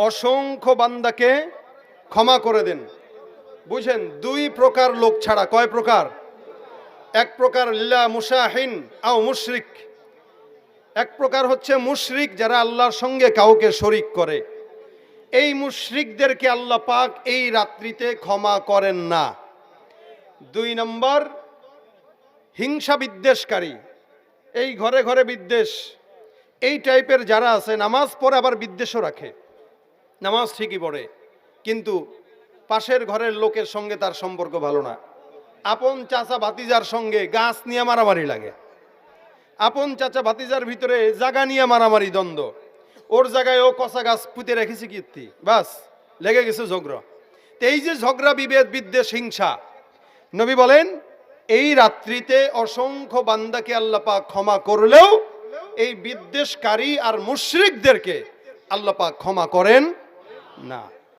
অসংখ্য বান্দাকে ক্ষমা করে দেন। বুঝেন, দুই প্রকার লোক ছাড়া। কয় প্রকার? এক প্রকার লিল্লাহ মুশাহিন আও মুশরিক, এক প্রকার হচ্ছে মুশরিক যারা আল্লাহর সঙ্গে কাউকে শরিক করে। এই মুশরিকদেরকে আল্লাহ পাক এই রাত্রিতে ক্ষমা করেন না। দুই নম্বর হিংসা বিদ্বেষকারী, এই ঘরে ঘরে বিদ্বেষ, এই টাইপের যারা আছে, নামাজ পড়ে আবার বিদ্বেষও রাখে। নামাজ ঠিকই পড়ে কিন্তু পাশের ঘরের লোকের সঙ্গে তার সম্পর্ক ভালো না। আপন চাচা ভাতিজার সঙ্গে গাছ নিয়ে মারামারি লাগে, আপন চাচা ভাতিজার ভিতরে জায়গা নিয়ে মারামারি দ্বন্দ্ব, ওর জায়গায় ও কচা গাছ পুঁতে রেখেছে কীর্তি, বাস লেগে গেছে ঝগড়া। তো এই যে ঝগড়া, বিভেদ, বিদ্বেষ, হিংসা, নবী বলেন এই রাত্রিতে অসংখ্য বান্দাকে আল্লাহ পাক ক্ষমা করলেও এই বিদ্বেষকারী আর মুশরিকদেরকে আল্লাহ পাক ক্ষমা করেন না।